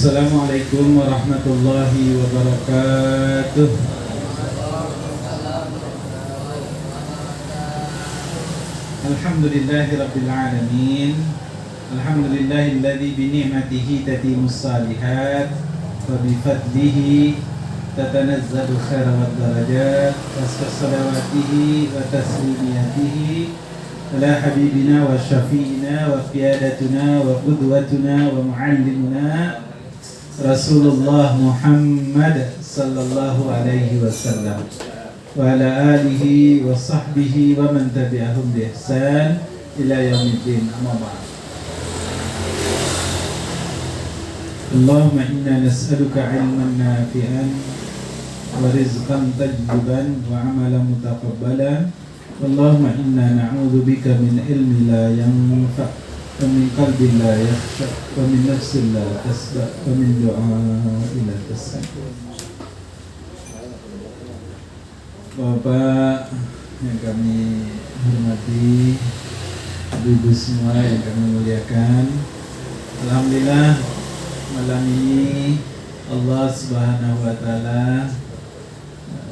Assalamualaikum warahmatullahi wabarakatuh. Alhamdulillahi rabbil alamin. Alhamdulillahilladzi bi ni'matihi tatimmus shalihat wa bi fadlihi tatanazzalu khairat darajat wassalawatihi wa taslimiyatihi ala habibina wa syafi'ina wa qiyadatuna wa qudwatuna wa muallimuna Rasulullah Muhammad sallallahu alaihi wasallam wa ala alihi wa sahbihi wa man tabi'ahum bi ihsan ila yaumiddin. Amma ba'd. Allahumma inna nas'aluka 'ilman nafi'an wa rizqan tayyiban wa 'amalan mutaqabbalan. Allahumma inna na'udzubika min ilmi la yanfa' wa min qalbin la yakhsha wa min nafsin la tasba wa min du'a'in la tasma'. Bapak yang kami hormati, ibu-ibu semua yang kami muliakan, alhamdulillah malam ini Allah Subhanahu wa taala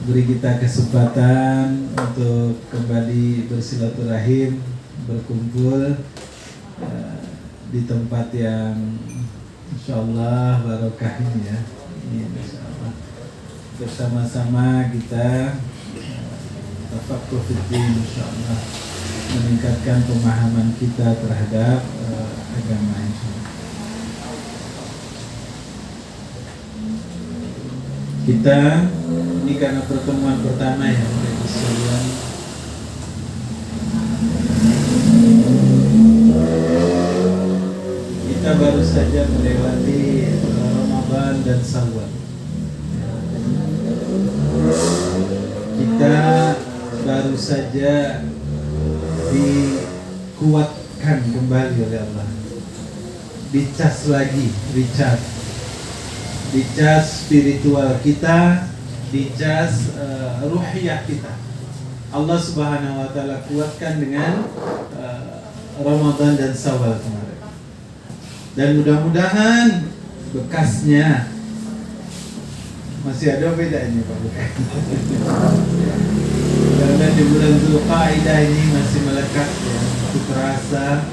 beri kita kesempatan untuk kembali bersilaturahim, berkumpul di tempat yang insyaallah barokah ini ya. Ini insyaallah bersama-sama kita tafaqquh fiddin, insyaallah meningkatkan pemahaman kita terhadap agama insyaallah. Kita ini karena pertemuan pertama ya, sekalian. Kita baru saja melewati Ramadan dan Syawal. Kita baru saja dikuatkan kembali oleh Allah, dicas lagi, dicas spiritual kita, dicas ruhiyah kita. Allah Subhanahu wa taala kuatkan dengan Ramadan dan Syawal kemarin. Dan mudah-mudahan bekasnya masih ada bedanya Pak. Karena di bulan Zulqa'dah ini masih melekat ya, itu terasa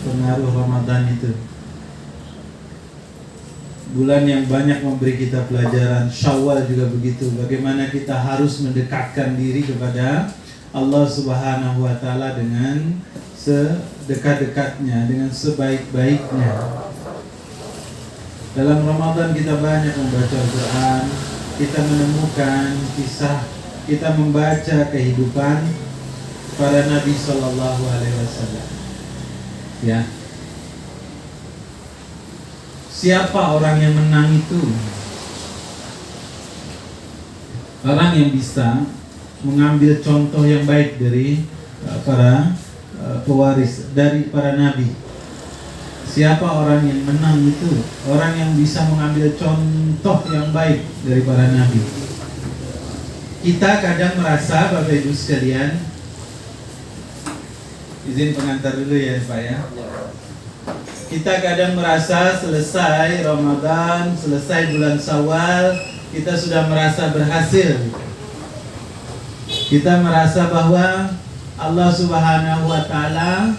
pengaruh Ramadan itu. Bulan yang banyak memberi kita pelajaran. Syawal juga begitu. Bagaimana kita harus mendekatkan diri kepada Allah Subhanahu wa taala dengan sedekat-dekatnya, dengan sebaik-baiknya. Dalam Ramadan kita banyak membaca Al-Quran, kita menemukan kisah, kita membaca kehidupan para Nabi Sallallahu Alaihi Wasallam. Ya. Siapa orang yang menang itu? Orang yang bisa mengambil contoh yang baik dari para pewaris, dari para nabi. Siapa orang yang menang itu? Orang yang bisa mengambil contoh yang baik dari para nabi. Kita kadang merasa, Bapak Ibu sekalian, izin pengantar dulu ya Pak ya. Kita kadang merasa selesai Ramadan, selesai bulan Syawal, kita sudah merasa berhasil. Kita merasa bahwa Allah Subhanahu wa taala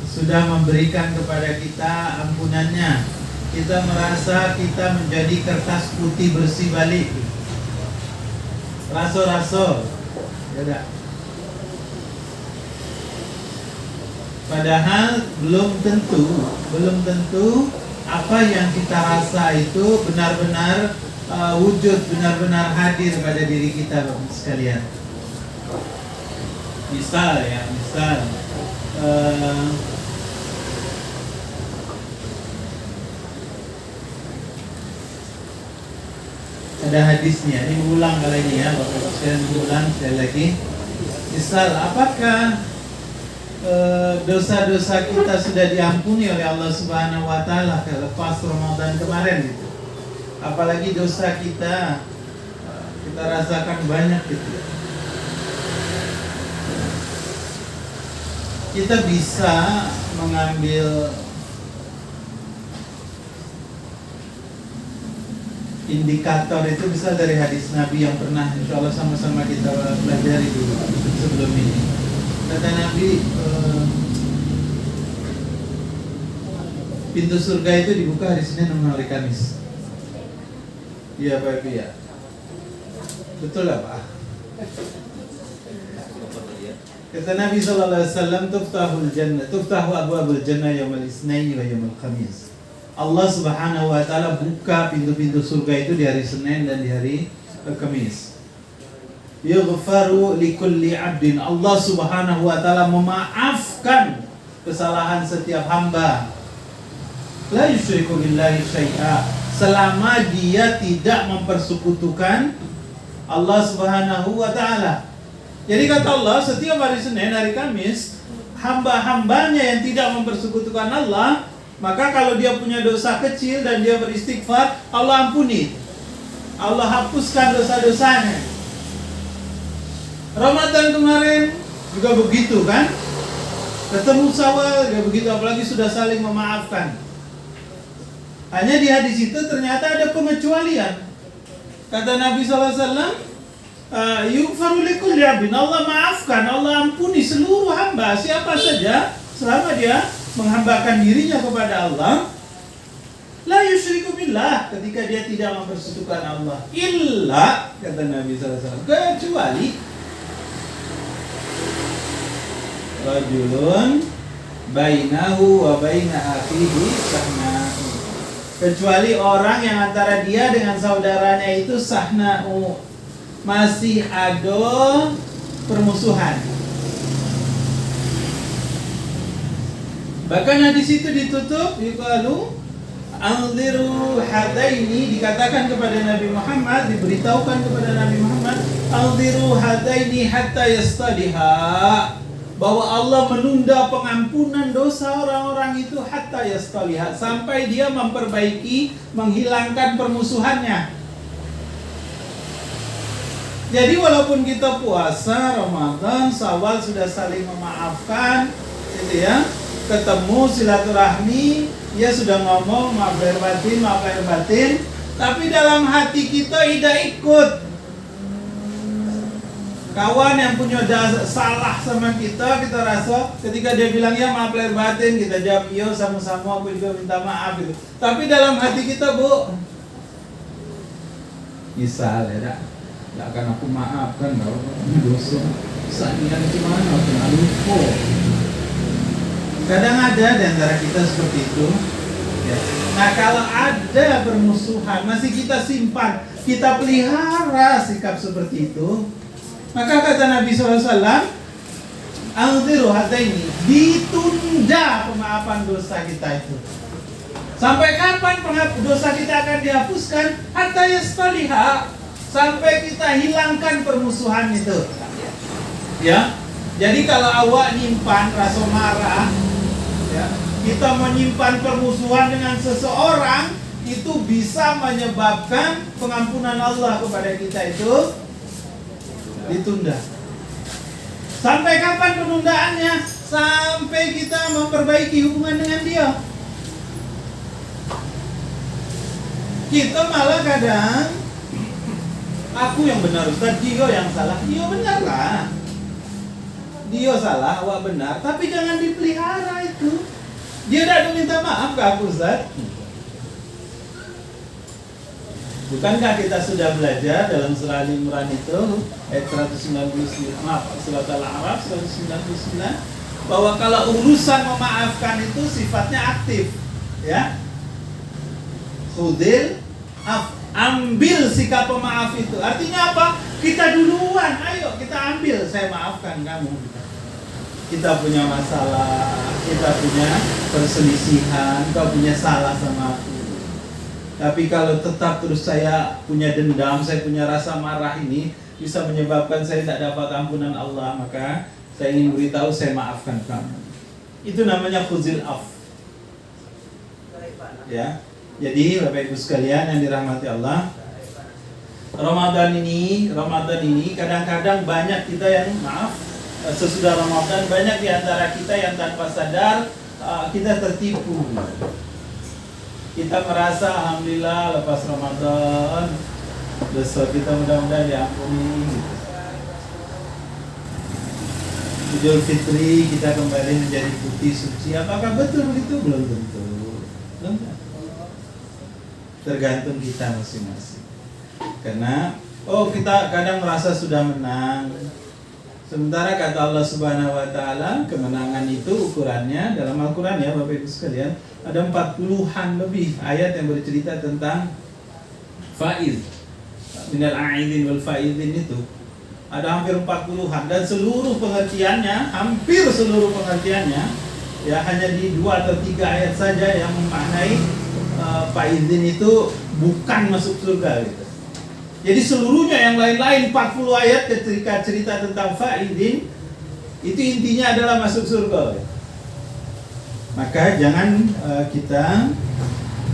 sudah memberikan kepada kita ampunannya. Kita merasa kita menjadi kertas putih bersih balik. Raso-raso. Ya, padahal belum tentu apa yang kita rasa itu benar-benar wujud, benar-benar hadir pada diri kita Bapak sekalian. Misal ada hadisnya, ini ulang kali ini ya Bapak sekalian, ulang sekali lagi. Misal, apakah dosa-dosa kita sudah diampuni oleh Allah Subhanahu wa taala lepas Ramadan kemarin gitu. Apalagi dosa kita rasakan banyak gitu. Kita bisa mengambil indikator itu bisa dari hadis Nabi yang pernah insya Allah sama-sama kita pelajari dulu sebelum ini. Kata Nabi, pintu surga itu dibuka hari Senin dan hari Kamis. Iya Pak Ibu ya? Betul lah Pak? Kata Nabi SAW, tuftahu abwabul jannah yawmal isnaini wa yawmal khamis. Allah Subhanahu wa ta'ala buka pintu-pintu surga itu di hari Senin dan di hari Kamis. Yughfaru likulli abdin. Allah Subhanahu wa ta'ala memaafkan kesalahan setiap hamba. La yusyriku billahi syai'a, selama dia tidak mempersekutukan Allah Subhanahu wa ta'ala. Jadi kata Allah, setiap hari Senin, hari Kamis, hamba-hambanya yang tidak mempersekutukan Allah, maka kalau dia punya dosa kecil dan dia beristighfar, Allah ampuni. Allah hapuskan dosa-dosanya. Ramadan kemarin juga begitu kan? Ketemu Syawal juga begitu, apalagi sudah saling memaafkan. Hanya di hadis itu ternyata ada pengecualian. Kata Nabi SAW, yughfaru likulli abdin, Allah maafkan, Allah ampuni seluruh hamba, siapa saja, selama dia menghambakan dirinya kepada Allah. La yusyriku billah, ketika dia tidak mempersekutukan Allah. Illa, kata Nabi SAW, kecuali rajulun bainahu wa baina akhihi sahna'u, kecuali orang yang antara dia dengan saudaranya itu sahna'u, masih ada permusuhan. Bahkan hadis itu ditutup, yuqalu anziru hadaini, dikatakan kepada Nabi Muhammad, diberitahukan kepada Nabi Muhammad, anziru hadaini hatta yastadiha, bahwa Allah menunda pengampunan dosa orang-orang itu hatta yastaliha, sampai dia memperbaiki, menghilangkan permusuhannya. Jadi walaupun kita puasa, Ramadan, Syawal sudah saling memaafkan, gitu ya, ketemu silaturahmi, ya sudah ngomong maaf lahir batin, tapi dalam hati kita tidak ikut. Kawan yang punya salah sama kita rasa ketika dia bilang ya maaf lahir batin, kita jawab iya sama-sama, aku juga minta maaf gitu. Tapi dalam hati kita, Bu, misal ya, tidak akan aku maafkan kalau dosa. Sakian gimana? Aku lupa. Kadang ada di antara kita seperti itu. Ya. Nah kalau ada permusuhan masih kita simpan, kita pelihara sikap seperti itu, maka kata Nabi SAW, anziru hadaini, ditunda pemaafan dosa kita itu. Sampai kapan dosa kita akan dihapuskan? Hatta yastaliha, sampai kita hilangkan permusuhan itu. Ya, jadi kalau awak nyimpan rasa marah, ya, kita menyimpan permusuhan dengan seseorang, itu bisa menyebabkan pengampunan Allah kepada kita itu ditunda. Sampai kapan penundaannya? Sampai kita memperbaiki hubungan dengan dia. Kita malah kadang, aku yang benar Ustaz, dia yang salah. Dia benar lah, dia salah, awak benar. Tapi jangan dipelihara itu. Dia tidak minta maaf ke aku Ustaz. Bukankah kita sudah belajar dalam surah Al-Imran itu ayat 199, surat Al-A'raf 199, bahwa kalau urusan memaafkan itu sifatnya aktif, ya. Khudil ambil sikap pemaaf itu. Artinya apa? Kita duluan, ayo kita ambil, saya maafkan kamu. Kita punya masalah, kita punya perselisihan, kau punya salah sama aku. Tapi kalau tetap terus saya punya dendam, saya punya rasa marah, ini bisa menyebabkan saya tidak dapat ampunan Allah, maka saya ingin beritahu, saya maafkan kamu. Itu namanya khuzil af. Ya. Jadi Bapak Ibu sekalian yang dirahmati Allah, Ramadan ini kadang-kadang banyak kita yang sesudah Ramadan banyak di antara kita yang tanpa sadar kita tertipu. kita merasa alhamdulillah lepas Ramadan dosa kita mudah-mudahan diampuni gitu. Idul Fitri kita kembali menjadi putih suci. Apakah betul begitu? Belum tentu. Belum tentu. Tergantung kita masing-masing. Karena kita kadang merasa sudah menang. Sementara kata Allah Subhanahu wa taala, kemenangan itu ukurannya dalam Al-Qur'an ya Bapak Ibu sekalian, ada 40-an lebih ayat yang bercerita tentang faiz. Minal a'idin wal faizin itu ada hampir 40-an dan seluruh pengertiannya, hampir seluruh pengertiannya ya hanya di 2 atau 3 ayat saja yang memaknai faizin itu bukan masuk surga gitu. Jadi seluruhnya yang lain-lain 40 ayat ketika cerita tentang faizin itu intinya adalah masuk surga. Maka jangan kita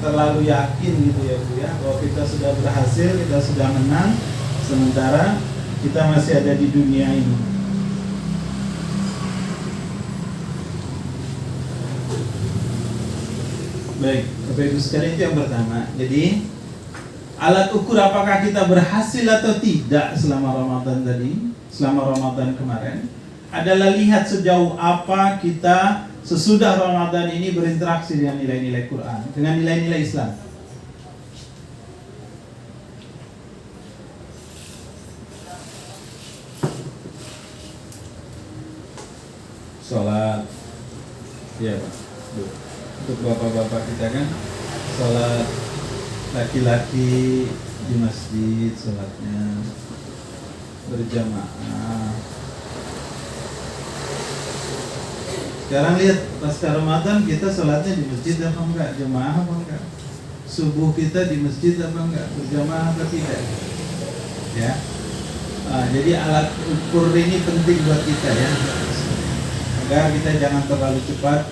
terlalu yakin gitu ya Bu ya, bahwa kita sudah berhasil, kita sudah menang, sementara kita masih ada di dunia ini. Baik, Bapak Ibu sekalian, itu yang pertama. Jadi alat ukur apakah kita berhasil atau tidak selama Ramadan tadi, selama Ramadan kemarin, adalah lihat sejauh apa kita sesudah Ramadan ini berinteraksi dengan nilai-nilai Quran, dengan nilai-nilai Islam. Sholat, ya Pak, untuk bapak-bapak kita kan, sholat laki-laki di masjid, sholatnya berjamaah. Sekarang lihat pasca Ramadan kita sholatnya di masjid apa enggak, jamaah apa enggak, subuh kita di masjid apa enggak, berjamaah apa tidak, ya. Jadi alat ukur ini penting buat kita ya, agar kita jangan terlalu cepat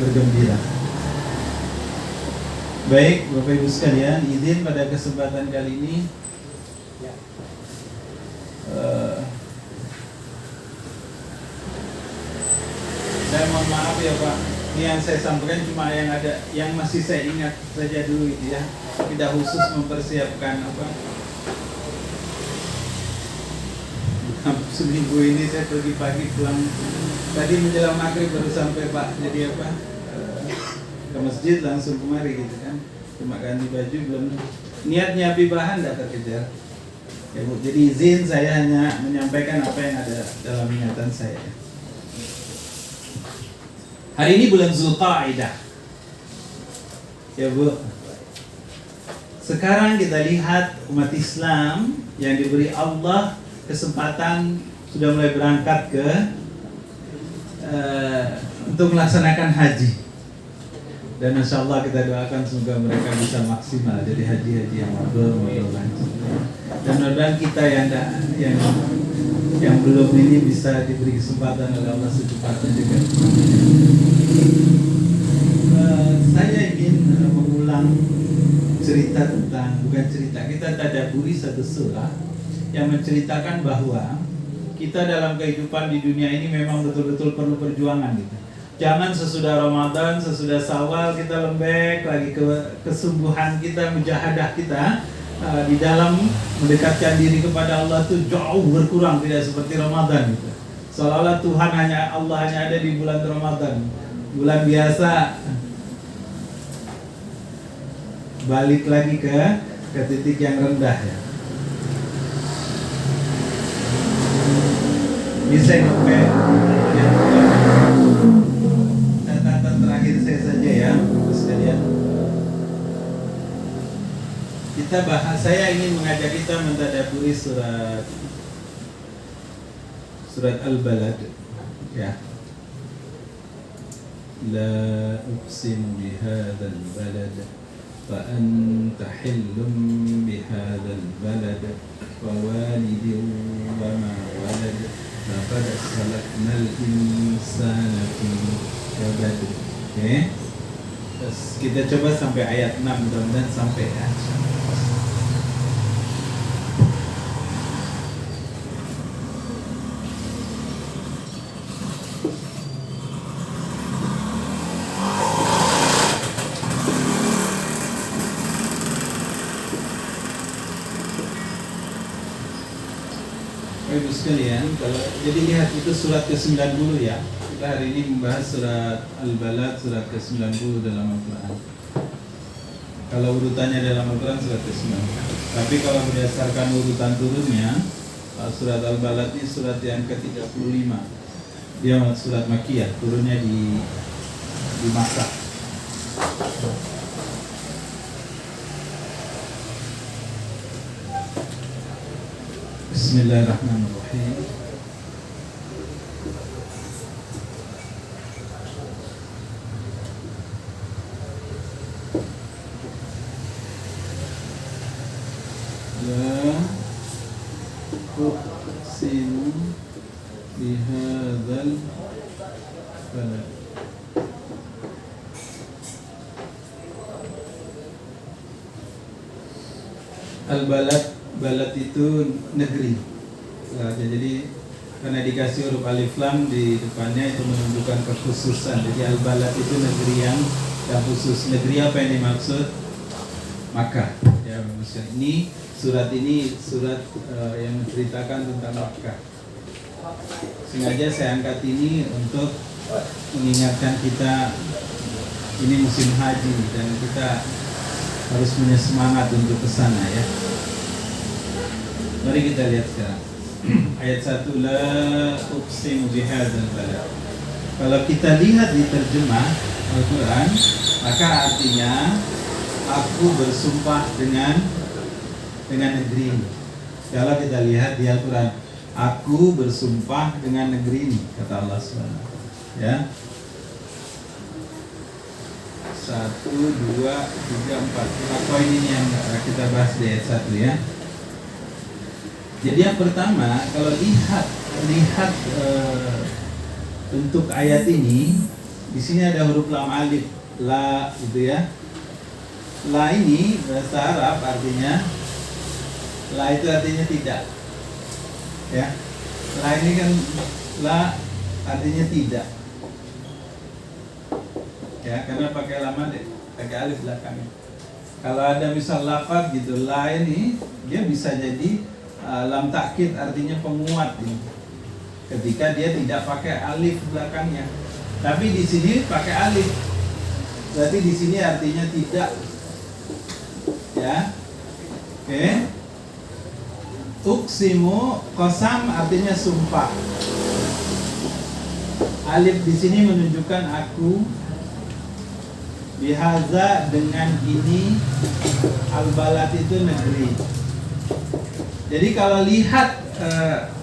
bergembira. Baik Bapak Ibu sekalian, izin pada kesempatan kali ini saya mohon maaf ya Pak, ini yang saya sampaikan cuma yang ada, yang masih saya ingat saja dulu itu ya, tidak khusus mempersiapkan apa. Seminggu ini saya pergi pagi, pulang tadi menjelang maghrib baru sampai Pak, jadi apa ke masjid langsung kemari gitu kan, cuma ganti baju, belum niat nyiapin bahan tidak terkejar ya Bu. Jadi izin saya hanya menyampaikan apa yang ada dalam ingatan saya. Hari ini bulan Zulqa'dah ya Bu. Sekarang kita lihat umat Islam yang diberi Allah kesempatan sudah mulai berangkat ke untuk melaksanakan haji. Dan insya Allah kita doakan semoga mereka bisa maksimal jadi haji-haji yang mabrur lancar. Dan mudah-mudahan kita yang belum ini bisa diberi kesempatan oleh Allah secepatnya juga. Saya ingin mengulang cerita tentang, bukan cerita, kita tadaburi satu surah yang menceritakan bahwa kita dalam kehidupan di dunia ini memang betul-betul perlu perjuangan gitu. Jangan sesudah Ramadan, sesudah Syawal kita lembek lagi ke kesungguhan kita, mujahadah kita di dalam mendekatkan diri kepada Allah itu jauh berkurang, tidak seperti Ramadan gitu. Seolah-olah Tuhan Allah hanya ada di bulan Ramadan. Bulan biasa balik lagi ke titik yang rendah ya. Bisa ngepel ya. Catatan terakhir saya saja ya, Bapak sekalian. Kita bahas, saya ingin mengajak kita mentadaburi surat Al-Balad ya. La uqsimu bihadzal balad fa anta hillum bihadzal balad wa walidin wa ma walad laqad khalaqnal insana fi kabad. Oke. Terus kita coba sampai ayat 6, mudah-mudahan sampai ya. sekalian, jadi lihat itu surat ke-90 ya. Kita hari ini membahas surat Al-Balad, surat ke-90 dalam Al-Quran. Kalau urutannya dalam Al-Quran surat ke-90. Tapi kalau berdasarkan urutan turunnya, surat Al-Balad ini surat yang ke-35. Dia surat Makkiyah, turunnya di Makkah. Bismillahirrahmanirrahim. La uqsimu bihadzal balad. Al-balad, balad itu negeri. Nah, jadi karena dikasih huruf alif lam di depannya itu menunjukkan kekhususan. Jadi al-balad itu negeri yang khusus. Negeri apa yang dimaksud? Makkah. Ya, maksudnya ini surat yang menceritakan tentang Makkah. Sengaja saya angkat ini untuk mengingatkan kita ini musim haji dan kita harus punya semangat untuk ke sana ya. Mari kita lihat sekarang. Ayat 1, la uqsimu bihadzal balad. Kalau kita lihat di terjemah Al-Quran, maka artinya aku bersumpah dengan negeri ini. Kalau kita lihat di Al-Quran, aku bersumpah dengan negeri ini, kata Allah SWT. Ya. 1, 2, 3, 4. Poin ini yang kita bahas di ayat 1 ya. Jadi yang pertama, kalau lihat bentuk ayat ini, di sini ada huruf lam alif, la gitu ya. La ini bahasa Arab artinya, la itu artinya tidak. Ya. La ini kan la artinya tidak. Ya, karena pakai lam alif, pakai alif belakangnya. Kalau ada misal lafaz gitu, la ini dia bisa jadi lam takkid artinya penguat ini. Ketika dia tidak pakai alif belakangnya. Tapi di sini pakai alif. Berarti di sini artinya tidak. Ya. Oke. Uqsimu, qasam artinya sumpah. Alif di sini menunjukkan aku. Bihaza dengan ini, al-balad itu negeri. Jadi kalau lihat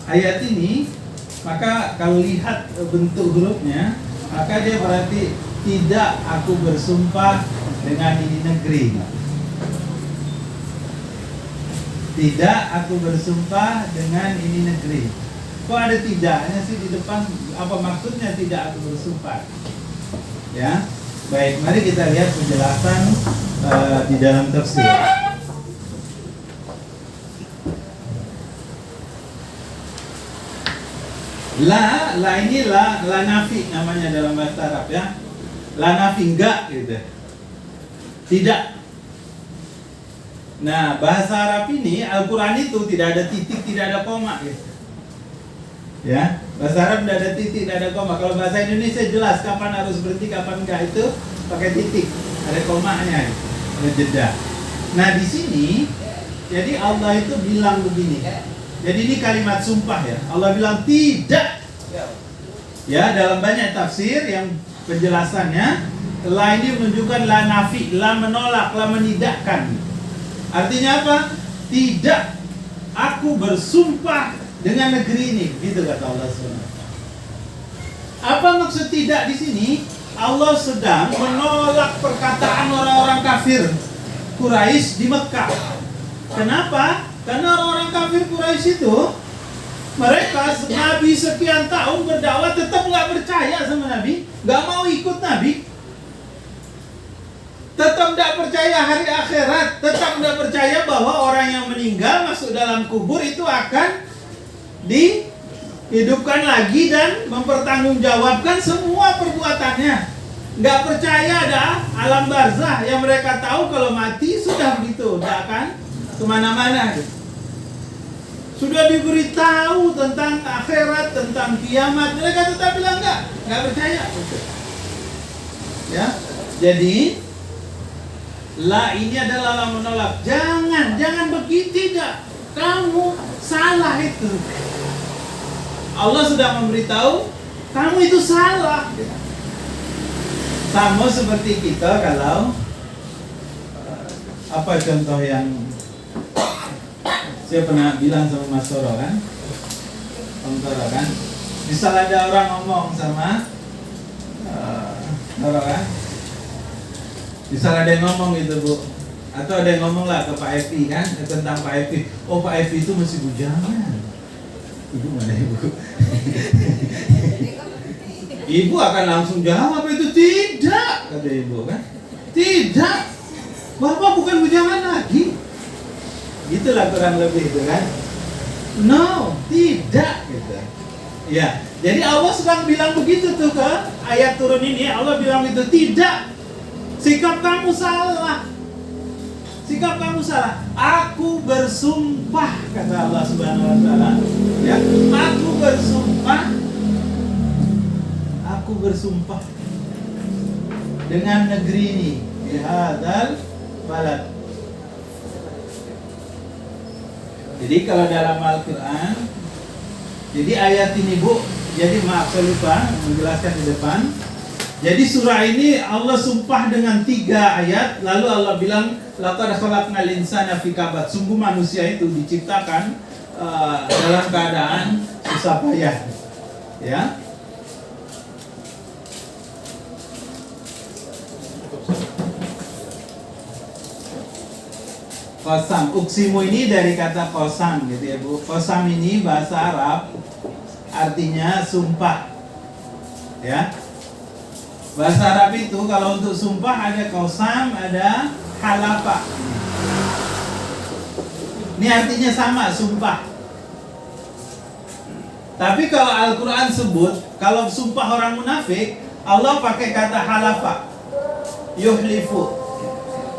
ayat ini, maka kalau lihat bentuk hurufnya, maka dia berarti tidak aku bersumpah dengan ini negeri. Tidak aku bersumpah dengan ini negeri. Kok ada tidaknya sih di depan? Apa maksudnya tidak aku bersumpah? Ya. Baik, mari kita lihat penjelasan di dalam tafsir. La ini la nafi namanya dalam bahasa Arab ya. La nafi enggak gitu. Tidak. Nah, bahasa Arab ini Al-Qur'an itu tidak ada titik, tidak ada koma gitu. Ya, bahasa Arab tidak ada titik, tidak ada koma. Kalau bahasa Indonesia jelas kapan harus berhenti, kapan enggak, itu pakai titik, ada komanya, ada jeda. Nah di sini, jadi Allah itu bilang begini. Jadi ini kalimat sumpah ya. Allah bilang tidak. Ya, dalam banyak tafsir yang penjelasannya, la ini menunjukkan la nafi, la menolak, la menidakkan. Artinya apa? Tidak. Aku bersumpah dengan negeri ini, gitu kata Allah SWT. Apa maksud tidak di sini? Allah sedang menolak perkataan orang-orang kafir Quraisy di Mekah. Kenapa? Karena orang-orang kafir Quraisy itu mereka Nabi sekian tahun berdakwah tetap nggak percaya sama Nabi, nggak mau ikut Nabi, tetap nggak percaya hari akhirat, tetap nggak percaya bahwa orang yang meninggal masuk dalam kubur itu akan dihidupkan lagi dan mempertanggungjawabkan semua perbuatannya. Nggak percaya ada alam barzah yang mereka tahu kalau mati sudah begitu, nggak akan kemana-mana. Sudah diberitahu tentang akhirat, tentang kiamat, mereka tetap bilang nggak percaya. Ya, jadi ini adalah la menolak. Jangan begitu, tidak. Kamu salah itu. Allah sudah memberitahu kamu itu salah. Sama seperti kita kalau apa contoh yang saya pernah bilang sama Mas Toro kan, Om Toro kan, misal ada orang ngomong sama Toro kan, misal ada yang ngomong gitu Bu, atau ada yang ngomong lah ke Pak Epi kan, tentang Pak Epi, oh Pak Epi itu masih bujangan. Ibu mana Ibu? Ibu akan langsung jawab itu tidak, kata Ibu kan, tidak, Bapak bukan bujangan lagi. Itulah kurang lebih itu kan. No, tidak gitu. Ya, jadi Allah sedang bilang begitu tuh ke ayat turun ini. Allah bilang itu tidak. Sikap kamu salah. Sikap kamu salah. Aku bersumpah kata Allah Subhanahu wa taala. Ya, aku bersumpah. Aku bersumpah dengan negeri ini, di hadzal balad. Jadi kalau dalam Al-Quran, jadi ayat ini Bu, jadi maaf saya lupa menjelaskan di depan. Jadi surah ini Allah sumpah dengan 3 ayat, lalu Allah bilang laqad khalaqnal insana fi kabad. Sungguh manusia itu diciptakan dalam keadaan susah payah. Ya. Qasam, uksimu ini dari kata qasam gitu ya Bu. Qasam ini bahasa Arab artinya sumpah. Ya. Bahasa Arab itu kalau untuk sumpah ada qasam, ada halafa. Ini artinya sama, sumpah. Tapi kalau Al-Quran sebut, kalau sumpah orang munafik, Allah pakai kata halafa, yuhlifu.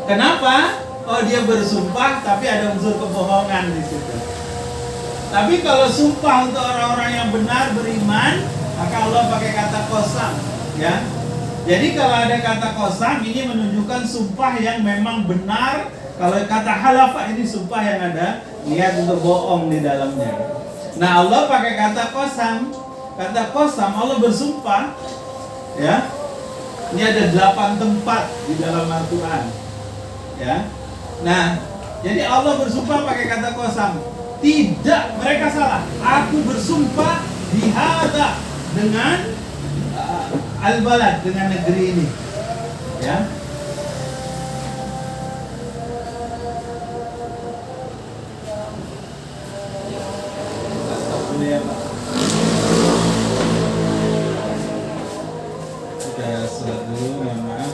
Kenapa? Oh, dia bersumpah tapi ada unsur kebohongan di situ. Tapi kalau sumpah untuk orang-orang yang benar beriman, maka Allah pakai kata qasam, ya. Jadi kalau ada kata qasam ini menunjukkan sumpah yang memang benar. Kalau kata halafa ini sumpah yang ada niat untuk bohong di dalamnya. Nah, Allah pakai kata qasam. Kata qasam Allah bersumpah, ya. Ini ada 8 tempat di dalam Al-Quran, ya. Nah, jadi Allah bersumpah pakai kata qasam. Tidak, mereka salah. Aku bersumpah bihadza, dengan al-balad, dengan negeri ini. Ya. Ya, Pak. Kita sholat dulu, ya maaf.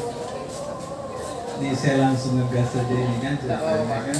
Ini saya langsung ngegas saja ini kan ceritanya kan.